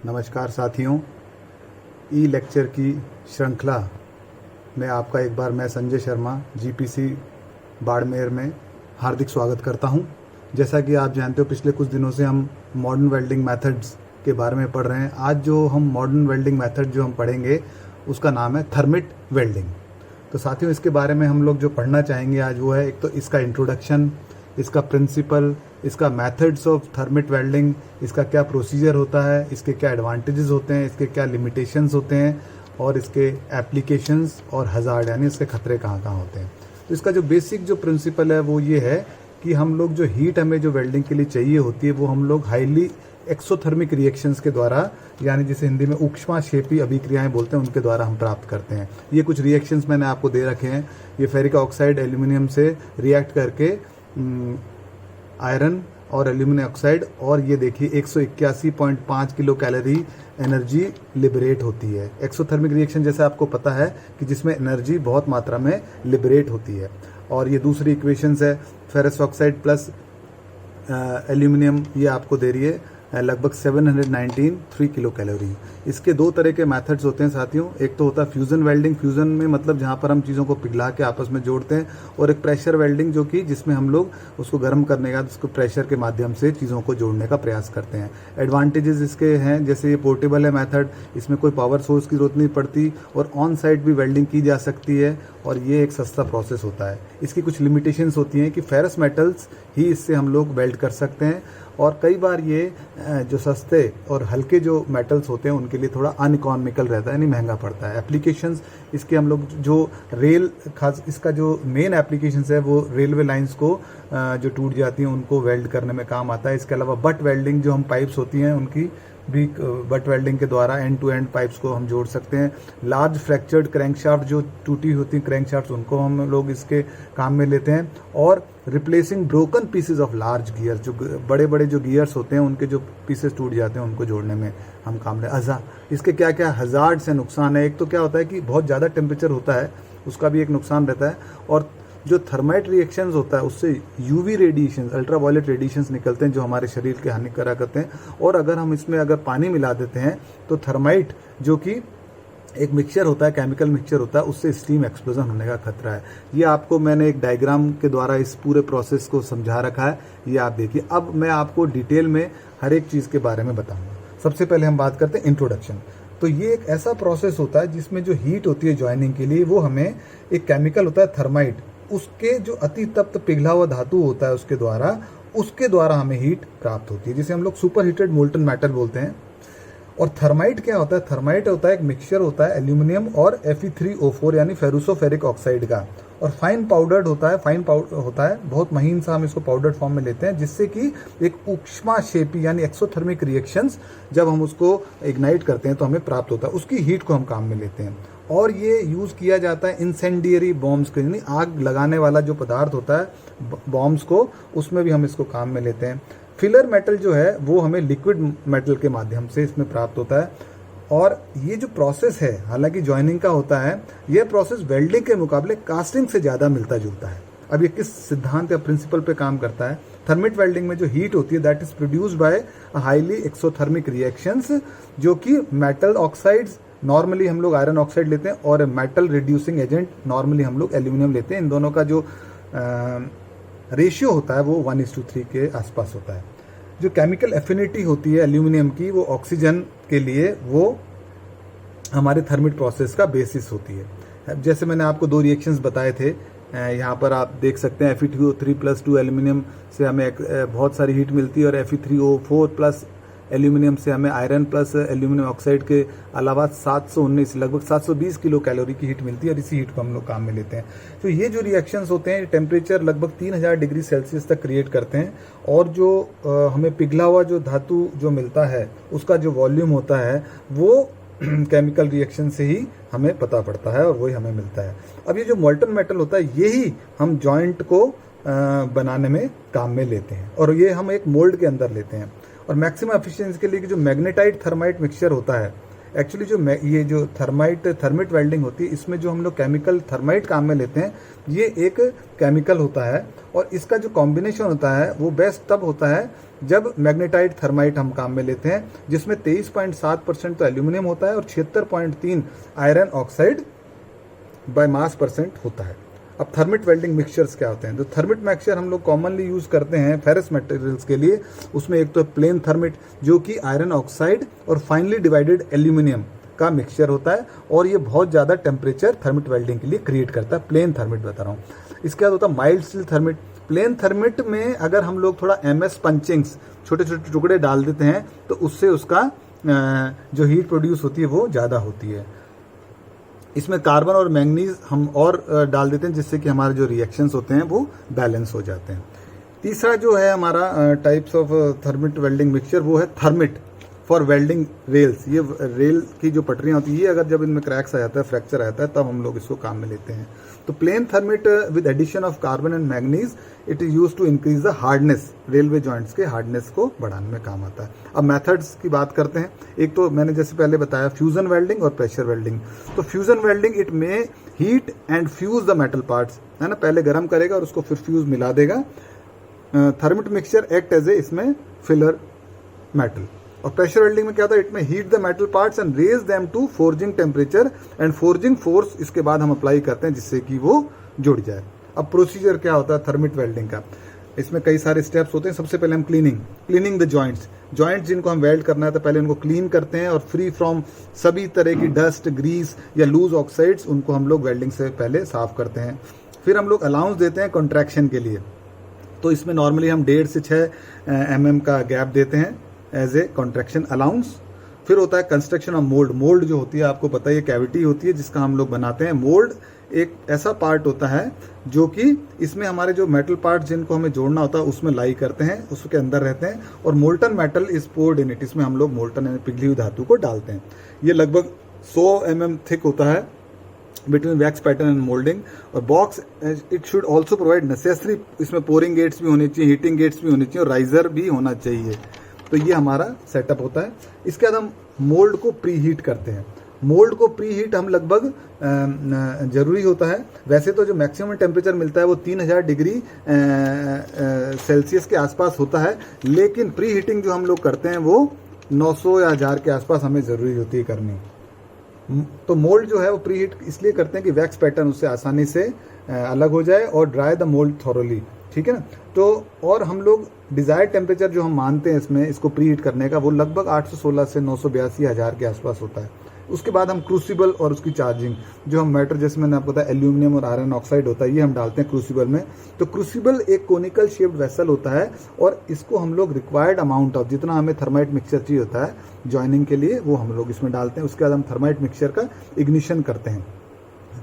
नमस्कार साथियों, ई लेक्चर की श्रृंखला में आपका एक बार मैं संजय शर्मा जीपीसी बाड़मेर में हार्दिक स्वागत करता हूं। जैसा कि आप जानते हो, पिछले कुछ दिनों से हम मॉडर्न वेल्डिंग मेथड्स के बारे में पढ़ रहे हैं। आज जो हम मॉडर्न वेल्डिंग मेथड जो हम पढ़ेंगे उसका नाम है थर्मिट वेल्डिंग। तो साथियों, इसके बारे में हम लोग जो पढ़ना चाहेंगे आज वो है, एक तो इसका इंट्रोडक्शन, इसका प्रिंसिपल, इसका मेथड्स ऑफ थर्मिट वेल्डिंग, इसका क्या प्रोसीजर होता है, इसके क्या एडवांटेजेस होते हैं, इसके क्या लिमिटेशंस होते हैं और इसके एप्लीकेशंस और हजार्ड यानी इसके खतरे कहाँ कहाँ होते हैं। तो इसका जो बेसिक जो प्रिंसिपल है वो ये है कि हम लोग जो हीट हमें जो वेल्डिंग के लिए चाहिए होती है वो हम लोग हाईली एक्सोथर्मिक रिएक्शंस के द्वारा, यानी जिसे हिंदी में ऊष्माक्षेपी अभिक्रियाएं बोलते हैं, उनके द्वारा हम प्राप्त करते हैं। ये कुछ रिएक्शंस मैंने आपको दे रखे हैं। ये फेरिक ऑक्साइड एल्यूमिनियम से रिएक्ट करके आयरन और एल्यूमिनियम ऑक्साइड, और ये देखिए 181.5 किलो कैलोरी एनर्जी लिबरेट होती है। एक्सोथर्मिक रिएक्शन जैसे आपको पता है कि जिसमें एनर्जी बहुत मात्रा में लिबरेट होती है। और ये दूसरी इक्वेशंस है, फेरस ऑक्साइड प्लस एल्यूमिनियम, ये आपको दे रही है लगभग 3 किलो कैलोरी। इसके दो तरह के मेथड्स होते हैं साथियों। एक तो होता है फ्यूजन वेल्डिंग, फ्यूजन में मतलब जहाँ पर हम चीज़ों को पिघला के आपस में जोड़ते हैं, और एक प्रेशर वेल्डिंग जो कि जिसमें हम लोग उसको गर्म करने का, उसको प्रेशर के माध्यम से चीज़ों को जोड़ने का प्रयास करते हैं। एडवांटेजेस इसके हैं, जैसे ये पोर्टेबल है मेथड, इसमें कोई पावर सोर्स की जरूरत नहीं पड़ती और ऑन साइट भी वेल्डिंग की जा सकती है, और ये एक सस्ता प्रोसेस होता है। इसकी कुछ लिमिटेशंस होती हैं कि फेरस मेटल्स ही इससे हम लोग वेल्ड कर सकते हैं, और कई बार ये जो सस्ते और हल्के जो मेटल्स होते हैं उनके लिए थोड़ा अनइकोनॉमिकल रहता है, यानी महंगा पड़ता है। एप्लीकेशंस इसके हम लोग जो रेल, खास इसका जो मेन एप्लीकेशंस है वो रेलवे लाइंस को जो टूट जाती हैं उनको वेल्ड करने में काम आता है। इसके अलावा बट वेल्डिंग, जो हम पाइप्स होती हैं उनकी भी बट वेल्डिंग के द्वारा एंड टू एंड पाइप्स को हम जोड़ सकते हैं। लार्ज फ्रैक्चर्ड क्रैंकशाफ्ट, जो टूटी होती हैं क्रैंकशाफ्ट, उनको हम लोग इसके काम में लेते हैं। और replacing broken pieces of large gear, जो बड़े बड़े जो गियर्स होते हैं उनके जो पीसेस टूट जाते हैं उनको जोड़ने में हम काम लेते हैं। इसके क्या क्या हजार्ड से नुकसान है, एक तो क्या होता है कि बहुत ज़्यादा टेम्परेचर होता है, उसका भी एक नुकसान रहता है। और जो थर्माइट रिएक्शंस होता है उससे यूवी रेडिएशंस, अल्ट्रावायलेट रेडिएशंस निकलते हैं जो हमारे शरीर के हानिकारक करते हैं। और अगर हम इसमें अगर पानी मिला देते हैं तो थर्माइट, जो कि एक मिक्सचर होता है, केमिकल मिक्सचर होता है, उससे स्टीम एक्सप्लोजन होने का खतरा है। ये आपको मैंने एक डायग्राम के द्वारा इस पूरे प्रोसेस को समझा रखा है, ये आप देखिए। अब मैं आपको डिटेल में हर एक चीज़ के बारे में बताऊंगा। सबसे पहले हम बात करते हैं इंट्रोडक्शन। तो ये एक ऐसा प्रोसेस होता है जिसमें जो हीट होती है ज्वाइनिंग के लिए, वो हमें एक केमिकल होता है थर्माइट, उसके जो अति तप्त पिघला हुआ धातु होता है उसके द्वारा हमें हीट प्राप्त होती है, जिसे हम लोग सुपर हीटेड मोल्टन मेटल बोलते हैं। और थर्माइट क्या होता है? थर्माइट होता है एक मिक्सचर होता है एल्यूमिनियम और Fe3O4 यानी फेरुसोफेरिक ऑक्साइड का, और फाइन पाउडर्ड होता है, होता है बहुत महीन सा, हम इसको पाउडर्ड फॉर्म में लेते हैं, जिससे कि एक ऊष्माक्षेपी यानी एक्सोथर्मिक रिएक्शंस जब हम उसको इग्नाइट करते हैं तो हमें प्राप्त होता है, उसकी हीट को हम काम में लेते हैं। और ये यूज़ किया जाता है इंसेंडियरी बॉम्ब्स के, यानी आग लगाने वाला जो पदार्थ होता है बॉम्ब्स को, उसमें भी हम इसको काम में लेते हैं। फिलर मेटल जो है वो हमें लिक्विड मेटल के माध्यम से इसमें प्राप्त होता है। और ये जो प्रोसेस है, हालांकि जॉइनिंग का होता है, यह प्रोसेस वेल्डिंग के मुकाबले कास्टिंग से ज़्यादा मिलता जुलता है। अब ये किस सिद्धांत या प्रिंसिपल पे काम करता है? थर्मिट वेल्डिंग में जो हीट होती है that is produced by highly exothermic reactions, जो कि मेटल ऑक्साइड्स, नॉर्मली हम लोग आयरन ऑक्साइड लेते हैं, और मेटल रिड्यूसिंग एजेंट नॉर्मली हम लोग एल्यूमिनियम लेते हैं। इन दोनों का जो रेशियो होता है वो 1:3 के आसपास होता है। जो केमिकल एफिनिटी होती है एल्यूमिनियम की, वो ऑक्सीजन के लिए वो हमारे थर्मिट प्रोसेस का बेसिस होती है। जैसे मैंने आपको दो रिएक्शंस बताए थे, यहाँ पर आप देख सकते हैं Fe3O3+2 एल्यूमिनियम से हमें बहुत सारी हीट मिलती है, और Fe3O4+ एल्यूमिनियम से हमें आयरन प्लस एल्यूमिनियम ऑक्साइड के अलावा 719 लगभग 720 किलो कैलोरी की हीट मिलती है, और इसी हीट को हम लोग काम में लेते हैं। तो ये जो रिएक्शंस होते हैं टेम्परेचर लगभग 3000 डिग्री सेल्सियस तक क्रिएट करते हैं, और जो हमें पिघला हुआ जो धातु जो मिलता है उसका जो वॉल्यूम होता है वो केमिकल रिएक्शन से ही हमें पता पड़ता है, और वही हमें मिलता है। अब ये जो मोल्टन मेटल होता है यही हम जॉइंट को बनाने में काम में लेते हैं, और ये हम एक मोल्ड के अंदर लेते हैं। और मैक्सिमम एफिशिएंसी के लिए जो मैग्नेटाइट थर्माइट मिक्सचर होता है, एक्चुअली ये जो थर्मिट वेल्डिंग होती है, इसमें जो हम लोग केमिकल थर्माइट काम में लेते हैं, ये एक केमिकल होता है और इसका जो कॉम्बिनेशन होता है वो बेस्ट तब होता है जब मैग्नेटाइट थर्माइट हम काम में लेते हैं, जिसमें 23.7% तो एल्यूमिनियम होता है और 76.3 iron oxide by mass percent होता है। अब थर्मिट वेल्डिंग मिक्सचर्स क्या होते हैं? तो थर्मिट मिक्सचर हम लोग कॉमनली यूज करते हैं फेरस मटेरियल्स के लिए। उसमें एक तो प्लेन थर्मिट जो कि आयरन ऑक्साइड और फाइनली डिवाइडेड एल्यूमिनियम का मिक्सचर होता है और ये बहुत ज़्यादा टेम्परेचर थर्मिट वेल्डिंग के लिए क्रिएट करता है। प्लेन थर्मिट बता रहा हूँ। इसके बाद होता है mild steel thermit. Plain thermit में अगर हम लोग थोड़ा MS पंचिंग्स छोटे छोटे टुकड़े डाल देते हैं तो उससे उसका जो हीट प्रोड्यूस होती है वो ज़्यादा होती है। इसमें कार्बन और मैंगनीज हम और डाल देते हैं जिससे कि हमारे जो रिएक्शंस होते हैं वो बैलेंस हो जाते हैं। तीसरा जो है हमारा types of thermit welding mixture वो है थर्मिट फॉर वेल्डिंग रेल्स। ये रेल की जो पटरियां होती है, अगर जब इनमें क्रैक्स आ जाता है, फ्रैक्चर आ जाता है, तब हम लोग इसको काम में लेते हैं। तो plain thermit with addition of carbon and manganese it is use to increase the hardness, railway joints के हार्डनेस को बढ़ाने में काम आता है। अब मेथड्स की बात करते हैं। एक तो मैंने जैसे पहले बताया फ्यूजन वेल्डिंग और प्रेशर वेल्डिंग। तो फ्यूजन वेल्डिंग इट में heat and fuse the metal parts, है ना, पहले गर्म करेगा और उसको फिर फ्यूज मिला देगा। Thermit mixture act as a इसमें फिलर मेटल। और प्रेशर वेल्डिंग में क्या होता है? इट में heat the metal parts and raise them to forging temperature and forging force इसके बाद हम अप्लाई करते हैं जिससे कि वो जुड़ जाए। अब प्रोसीजर क्या होता है थर्मिट वेल्डिंग का? इसमें कई सारे स्टेप्स होते हैं। सबसे पहले हम क्लीनिंग द जॉइंट्स जिनको हम वेल्ड करना है तो पहले उनको क्लीन करते हैं और फ्री फ्रॉम सभी तरह की डस्ट, ग्रीस या लूज ऑक्साइड्स उनको हम लोग वेल्डिंग से पहले साफ करते हैं। फिर हम लोग अलाउंस देते हैं कॉन्ट्रैक्शन के लिए। तो इसमें नॉर्मली हम 1.5 से 6 mm का गैप देते हैं एज ए कॉन्ट्रैक्शन अलाउंस। फिर होता है कंस्ट्रक्शन ऑफ मोल्ड जो होती है आपको पता है ये कैविटी होती है जिसका हम लोग बनाते हैं। मोल्ड एक ऐसा पार्ट होता है जो कि इसमें हमारे जो मेटल पार्ट जिनको हमें जोड़ना होता है उसमें लाई करते हैं, उसके अंदर रहते हैं और molten metal is poured in it. इसमें हम लोग मोल्टन यानी पिघली हुई धातु को डालते हैं। ये लगभग 100 mm थिक होता है between wax pattern and moulding. और box it should also provide necessary, इसमें पोरिंग गेट्स भी होने चाहिए, हीटिंग गेट्स भी होने चाहिए और राइजर भी होना चाहिए। तो ये हमारा सेटअप होता है। इसके बाद हम मोल्ड को प्री हीट करते हैं। मोल्ड को प्री हीट हम लगभग जरूरी होता है। वैसे तो जो मैक्सिमम टेम्परेचर मिलता है वो 3000 डिग्री सेल्सियस के आसपास होता है, लेकिन प्री हीटिंग जो हम लोग करते हैं वो 900 या 1000 के आसपास हमें जरूरी होती है करनी। तो मोल्ड जो है वो प्री हीट इसलिए करते हैं कि वैक्स पैटर्न उससे आसानी से अलग हो जाए और ड्राई द मोल्ड थॉरोली, ठीक है ना। तो और हम लोग डिजायर्ड टेम्परेचर जो हम मानते हैं इसमें इसको प्री हीट करने का वो लगभग 816 से 982 1000 के आसपास होता है। उसके बाद हम क्रूसिबल और उसकी चार्जिंग जो हम मेटल, जैसे मैंने आपको बताया एल्यूमिनियम और आयरन ऑक्साइड होता है, ये हम डालते हैं क्रूसिबल में। तो क्रूसिबल एक कोनिकल शेप्ड वेसल होता है और इसको हम लोग रिक्वायर्ड अमाउंट ऑफ जितना हमें थर्माइट मिक्सचर चाहिए होता है जॉइनिंग के लिए वो हम लोग इसमें डालते हैं। उसके बाद हम थर्माइट मिक्सचर का इग्निशन करते हैं।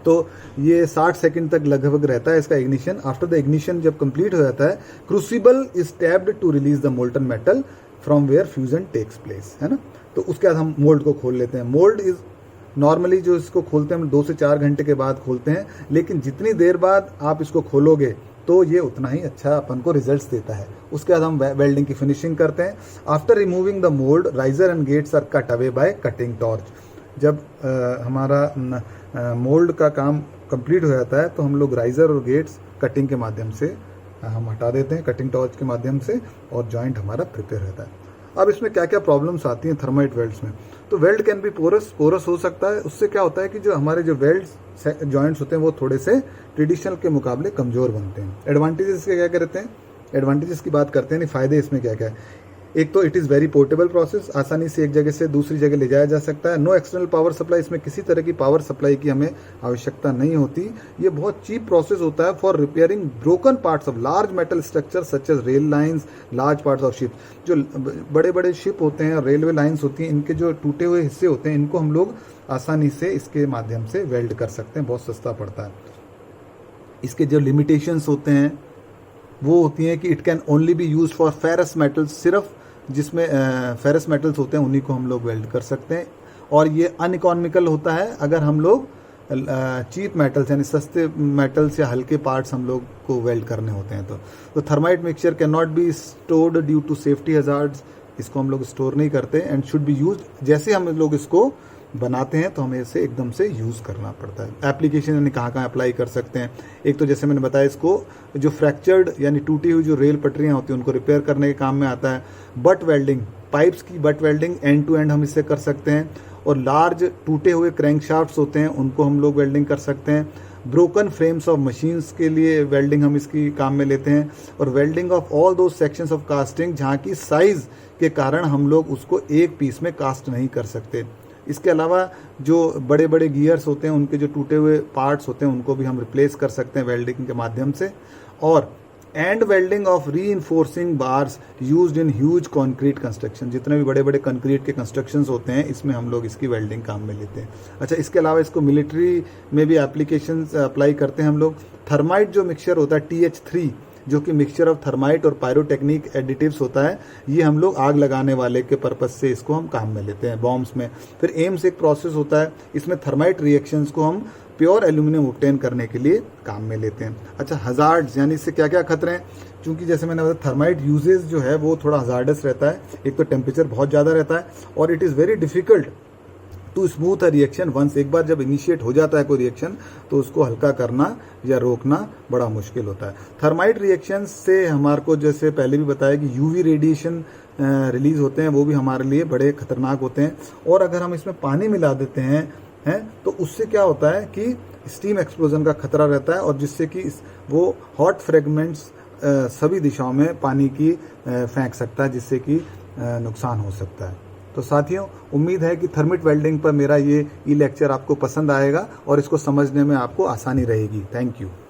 तो ये 60 सेकंड तक लगभग रहता है इसका इग्निशन। आफ्टर द इग्निशन जब कंप्लीट हो जाता है, crucible is tapped to release the molten metal from where fusion takes place, है ना। तो उसके बाद हम मोल्ड को खोल लेते हैं। मोल्ड इज नॉर्मली जो इसको खोलते हैं हम 2 से 4 घंटे के बाद खोलते हैं, लेकिन जितनी देर बाद आप इसको खोलोगे तो ये उतना ही अच्छा अपन को रिजल्ट्स देता है। उसके बाद हम वेल्डिंग की फिनिशिंग करते हैं। After removing the mould, riser and gates are cut away by cutting torch. जब हमारा मोल्ड का काम कंप्लीट हो जाता है तो हम लोग राइजर और गेट्स कटिंग के माध्यम से हम हटा देते हैं, कटिंग टॉर्च के माध्यम से, और जॉइंट हमारा प्रिपेयर रहता है। अब इसमें क्या क्या प्रॉब्लम्स आती हैं थर्माइट वेल्ड्स में? तो वेल्ड कैन बी पोरस हो सकता है। उससे क्या होता है कि जो हमारे जो वेल्ड्स जॉइंट्स होते हैं वो थोड़े से ट्रेडिशनल के मुकाबले कमजोर बनते हैं। एडवांटेजेस के क्या कहते हैं? एडवांटेजेस की बात करते हैं, नहीं फायदे इसमें क्या क्या है। एक तो it is very portable process, आसानी से एक जगह से दूसरी जगह ले जाया जा सकता है। नो एक्सटर्नल पावर सप्लाई, इसमें किसी तरह की पावर सप्लाई की हमें आवश्यकता नहीं होती। ये बहुत चीप प्रोसेस होता है for repairing broken parts of large metal structure such as rail lines, large parts of ship. जो बड़े बड़े शिप होते हैं और रेलवे लाइन्स होती हैं, इनके जो टूटे हुए हिस्से होते हैं इनको हम लोग आसानी से इसके माध्यम से वेल्ड कर सकते हैं, बहुत सस्ता पड़ता है। इसके जो लिमिटेशंस होते हैं वो होती हैं कि it can only B use for ferrous metals, सिर्फ जिसमें फेरस मेटल्स होते हैं उन्हीं को हम लोग वेल्ड कर सकते हैं। और ये अनइकोनॉमिकल होता है अगर हम लोग चीप मेटल्स यानी सस्ते मेटल्स या हल्के पार्ट्स हम लोग को वेल्ड करने होते हैं। तो thermite mixture can not be stored due to safety hazards, इसको हम लोग स्टोर नहीं करते। एंड शुड बी यूज्ड, जैसे हम लोग इसको बनाते हैं तो हमें इसे एकदम से यूज़ करना पड़ता है। एप्लीकेशन यानी कहाँ अप्लाई कर सकते हैं, एक तो जैसे मैंने बताया इसको जो फ्रैक्चर्ड यानी टूटी हुई जो रेल पटरियाँ होती हैं उनको रिपेयर करने के काम में आता है। बट वेल्डिंग, पाइप्स की butt welding end to end हम इससे कर सकते हैं। और लार्ज टूटे हुए क्रैंकशाफ्ट्स होते हैं उनको हम लोग वेल्डिंग कर सकते हैं। ब्रोकन फ्रेम्स ऑफ मशीन्स के लिए वेल्डिंग हम इसकी काम में लेते हैं। और वेल्डिंग ऑफ ऑल दो सेक्शंस ऑफ कास्टिंग जहाँ की साइज़ के कारण हम लोग उसको एक पीस में कास्ट नहीं कर सकते। इसके अलावा जो बड़े बड़े गियर्स होते हैं उनके जो टूटे हुए पार्ट्स होते हैं उनको भी हम रिप्लेस कर सकते हैं वेल्डिंग के माध्यम से। और and welding of reinforcing bars used in huge concrete construction, जितने भी बड़े बड़े कंक्रीट के कंस्ट्रक्शंस होते हैं इसमें हम लोग इसकी वेल्डिंग काम में लेते हैं। अच्छा, इसके अलावा इसको मिलिट्री में भी एप्लीकेशंस अप्लाई करते हैं हम लोग। थर्माइट जो मिक्सचर होता है TH3 जो कि मिक्सचर ऑफ थर्माइट और पायरोटेक्निक एडिटिव्स होता है, ये हम लोग आग लगाने वाले के पर्पस से इसको हम काम में लेते हैं बॉम्ब्स में। फिर एम्स एक प्रोसेस होता है, इसमें थर्माइट रिएक्शंस को हम प्योर एल्यूमिनियम ऑब्टेन करने के लिए काम में लेते हैं। अच्छा, हजार्ड्स यानी इससे क्या क्या खतरे हैं, क्योंकि जैसे मैंने बताया थर्माइट यूजेज जो है वो थोड़ा हजार्डस रहता है। एक तो टेम्परेचर बहुत ज़्यादा रहता है और it is very difficult to smooth a reaction once, एक बार जब इनिशिएट हो जाता है कोई रिएक्शन तो उसको हल्का करना या रोकना बड़ा मुश्किल होता है। थर्माइट रिएक्शन से हमारे को जैसे पहले भी बताया कि यूवी रेडिएशन रिलीज होते हैं, वो भी हमारे लिए बड़े खतरनाक होते हैं। और अगर हम इसमें पानी मिला देते हैं तो उससे क्या होता है कि स्टीम एक्सप्लोजन का खतरा रहता है और जिससे कि वो हॉट फ्रेगमेंट्स सभी दिशाओं में पानी की फेंक सकता है, जिससे कि नुकसान हो सकता है। तो साथियों, उम्मीद है कि थर्मिट वेल्डिंग पर मेरा ये लेक्चर आपको पसंद आएगा और इसको समझने में आपको आसानी रहेगी। Thank you.